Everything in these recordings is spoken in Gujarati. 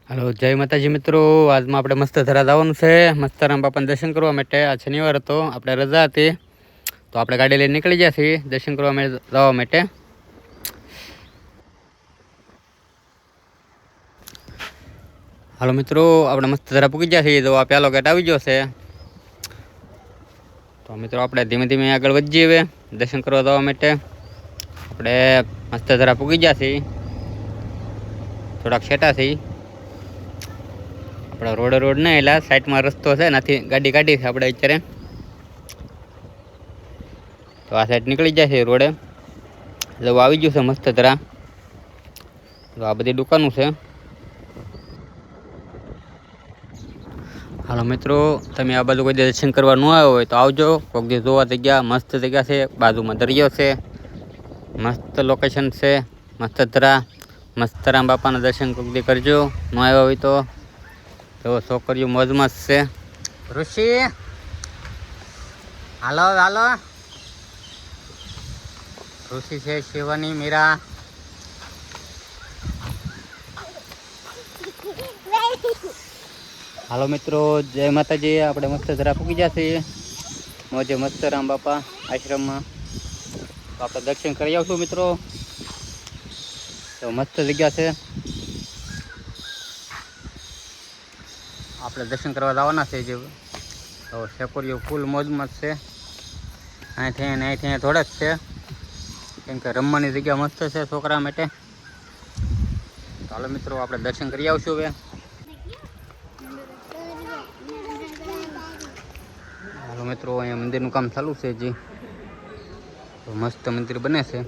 हेलो जय माताजी मित्रों। आज में આપણે મસ્ત ધરા જવાનું છે મસ્તરામ બાપાના દર્શન કરવા માટે। આ શનિવાર હતો, આપણે રજા હતી તો આપણે ગાડી લઈને નીકળી ગયા છીએ દર્શન કરવા જવા માટે। હાલો મિત્રો, આપણે મસ્ત ધરા પૂગી ગયા છીએ। તો આ પહેલો ગેટ આવી ગયો છે। તો મિત્રો આપણે ધીમે ધીમે આગળ વધીએ હવે દર્શન કરવા જવા માટે। આપણે મસ્ત ધરા પૂગી ગયા છીએ, થોડાક છેટા છીએ। આપણે રોડ નહીં એટલે સાઈડમાં રસ્તો છે, નથી ગાડી કાઢી છે આપણે અત્યારે। તો આ સાઈડ નીકળી જાય છે રોડે, એટલે આવી ગયું છે મસ્ત ધરા। તો આ બધી દુકાનો છે। હાલો મિત્રો, તમે આ બાજુ કોઈ દર્શન કરવા ન આવ્યો હોય તો આવજો। કોઈક દી જોવા જગ્યા મસ્ત જગ્યા છે, બાજુમાં દરિયો છે, મસ્ત લોકેશન છે, મસ્ત ધરા। મસ્તરામ બાપાના દર્શન કોઈક દી કરજો, ન આવ્યા હોય તો। તો છોકરીઓ મોજ મસ્ત છે। ઋષિ હાલો હાલો, ઋષિ છે, શિવાની, મીરા। હાલો મિત્રો, જય માતાજી। આપણે મસ્ત ધરા પૂગી ગયા છીએ મોજે મસ્તરામ બાપા આશ્રમમાં। તો આપણે દર્શન કરી આવશું મિત્રો। તો મસ્ત જગ્યા છે, આપણે દર્શન કરવા જવાના છે। જે તો છોકરીઓ ફૂલ મોજમાં છે, અહીંથી થોડે જ છે, કેમ કે રમવાની જગ્યા મસ્ત છે છોકરા માટે। ચાલો મિત્રો, આપણે દર્શન કરી આવશું હવે। હાલો મિત્રો, અહીંયા મંદિરનું કામ ચાલુ છે હજી, તો મસ્ત મંદિર બને છે।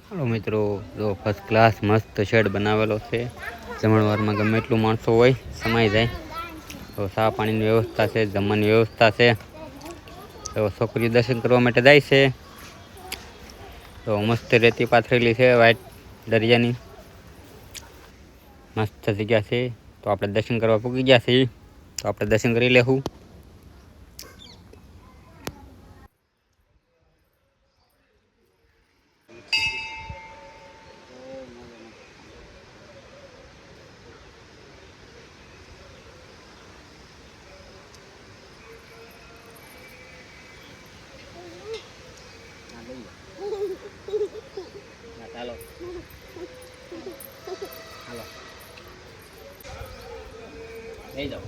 હાલો મિત્રો, જો ફર્સ્ટ ક્લાસ મસ્ત શેડ બનાવેલો છે, જમણવારમાં ગમે એટલું માણસો હોય સમાઈ જાય। તો ચા પાણીની વ્યવસ્થા છે, જમવાની વ્યવસ્થા છે। તો છોકરીઓ દર્શન કરવા માટે જાય છે। તો મસ્ત રેતી પાથરેલી છે વ્હાઈટ દરિયાની, મસ્ત જગ્યા છે। તો આપણે દર્શન કરવા પૂગી ગયા છીએ, તો આપણે દર્શન કરી લેવું। ચાલો હાલો લઈ જાઓ।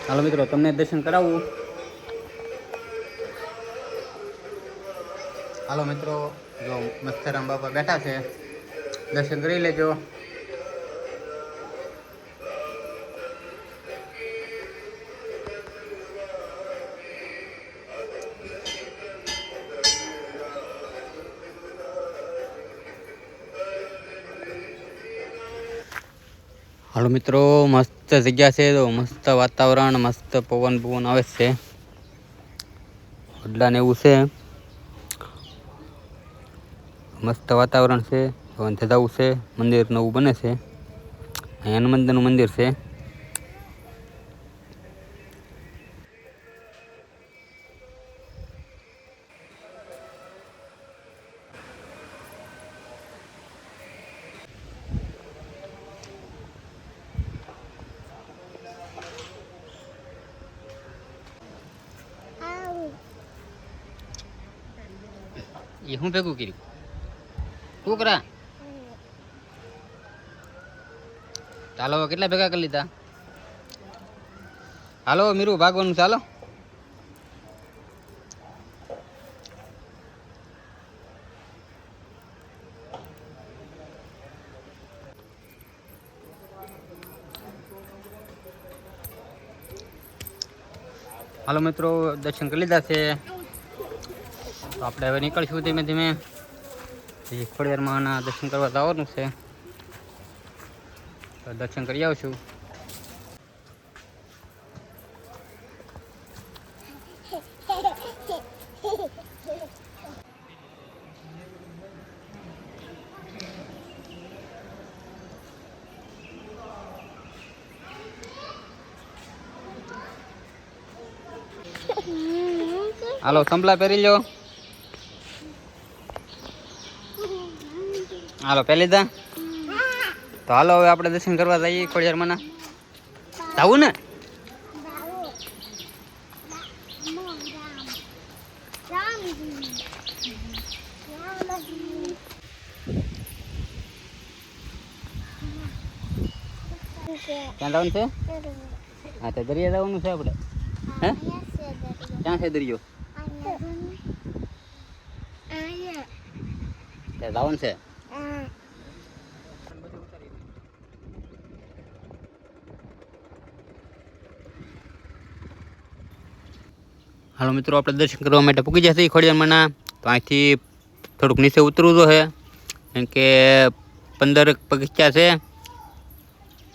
હાલો મિત્રો, તમને દર્શન કરાવવું। હાલો મિત્રો, જો મસ્તરામ બાપા બેઠા છે, દર્શન કરી લેજો। હાલો મિત્રો, મસ્ત જગ્યા છે, તો મસ્ત વાતાવરણ, મસ્ત પવન આવે છે, વડલાને એવું છે, મસ્ત વાતાવરણ છે। ધજાવું છે, મંદિર નવું બને છે, અહીં હનુમંતનું મંદિર છે। એ હું ભેગું કર્યું છોકરા? ચાલો કેટલા ભેગા કરી લીધા? હાલો મીરું, ભાગવાનું ચાલો। હાલો મિત્રો, દર્શન કરી લીધા છે, તો આપણે હવે નીકળશું ધીમે ધીમે। ખોડિયારમાં દર્શન કરવા જવાનું છે, તો દર્શન કરી આવશું. હાલો સંભલા પહેરી લો. હાલો પહેલી દા તો હાલો હવે આપણે દર્શન કરવા જઈએ ખોડિયારમાં ના. જવું ને? ક્યાં જવાનું છે? હા તો દરિયા જવાનું છે આપણે. હે ક્યાં છે દરિયો? ત્યાં જવાનું છે. હાલો મિત્રો આપણે દર્શન કરવા માટે પૂગી જશે ખોડિયારમાંના. તો અહીંથી થોડુંક નીચે ઉતરવું તો છે, કેમ કે 15 પગથિયા છે.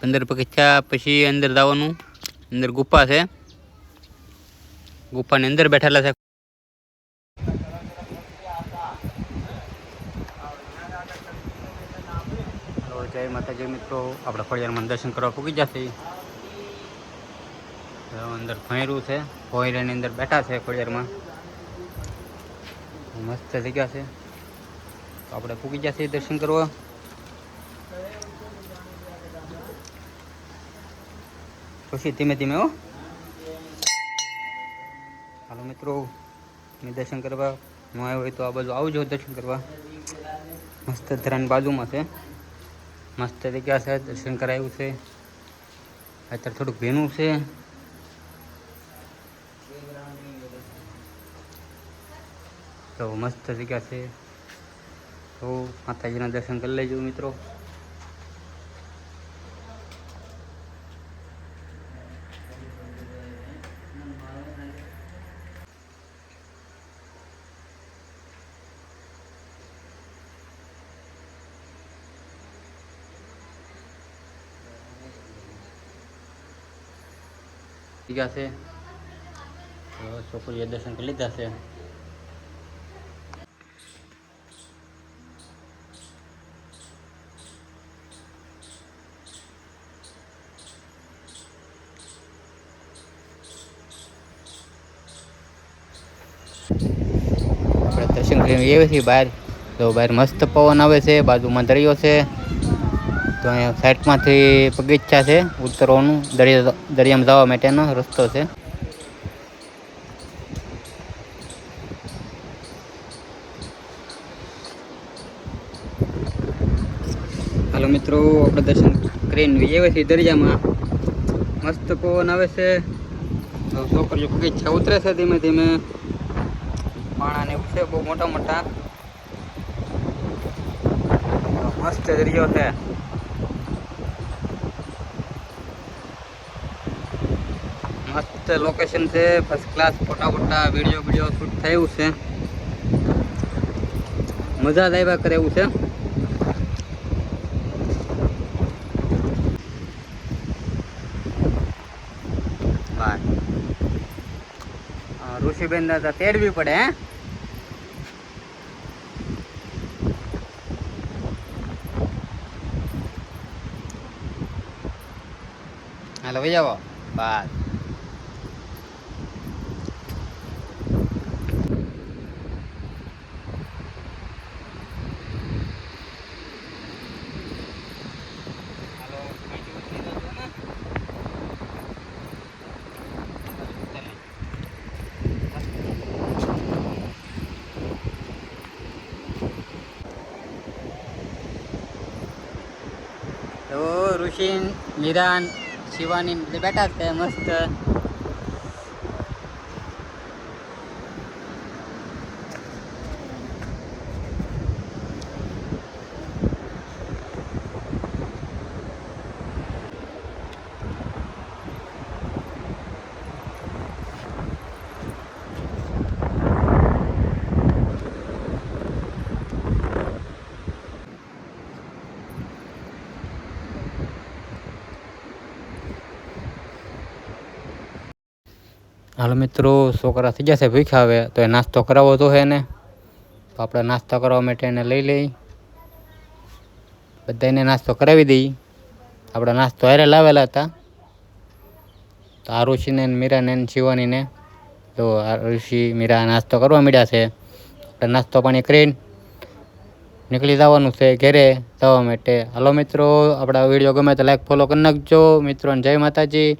15 પગથિયા પછી અંદર જવાનું. અંદર ગુફા છે, ગુફાની અંદર બેઠેલા છે. જય માતાજી મિત્રો, આપણે ખોડિયારમાં દર્શન કરવા પૂગી જશે. અંદર ભૈરું છે, ભોયરાની અંદર બેઠા છે ખોડિયારમાં. મસ્ત જગ્યા છે, તો આપણે પૂગી જશે દર્શન કરવા. પછી ધીમે ધીમે હો. હાલો મિત્રો, દર્શન કરવા ન આવ્યો હોય તો આ બાજુ આવજો દર્શન કરવા. મસ્ત ધરાની બાજુમાં છે, મસ્ત જગ્યા છે, દર્શન કરાયું છે. અત્યારે થોડુંક ભીનું છે. તો મસ્ત જગ્યા છે, તો માતાજીના દર્શન કરી લેજો મિત્રો. જગ્યા છે, તો છોકરીએ દર્શન કરી લીધા છે. આપણે દર્શન કરીને આવીએ છીએ બહાર. તો બહાર મસ્ત પવન આવે છે, બાજુમાં દરિયો છે. તો અહીંયા સાઈડમાંથી બગીચા છે ઉતરવાનું, દરિયામાં જવા માટેનો રસ્તો છે. હાલો મિત્રો, આપણે દર્શન કરીને આવ્યા છીએ દરિયામાં. મસ્ત પવન આવે છે, છોકરીઓ બગીચા ઉતરે છે ધીમે ધીમે. પાણાને એવું છે બહુ મોટા મોટા. મસ્ત દરિયો છે. મસ્ત લોકેશન છે, ફર્સ્ટ ક્લાસ. ફોટા વિડીયો શૂટ થયું છે. મજા જ આવ્યા કરે એવું છે. ઋષિબેન દાદા તેડવી પડે. હે હાલો ભાઈ આવો. બસ તો ઋષિ, મીરાન, શિવાની બેઠા છે મસ્ત. હાલો મિત્રો, છોકરા થઈ જશે ભૂખ્યા હવે તો એ નાસ્તો કરાવવો તો હે ને. તો આપણે નાસ્તો કરવા માટે એને લઈ લઈ, બધાને નાસ્તો કરાવી દઈ. આપણા નાસ્તો હારે લાવેલા હતા. તો આ ઋષિને મીરાને શિવાનીને તો આ ઋષિ મીરા નાસ્તો કરવા મળ્યા છે. આપણે નાસ્તો પાણી કરીને નીકળી જવાનું છે ઘરે જવા માટે. હાલો મિત્રો, આપણા વિડીયો ગમે તો લાઈક ફોલો કરી નાખજો. મિત્રોને જય માતાજી.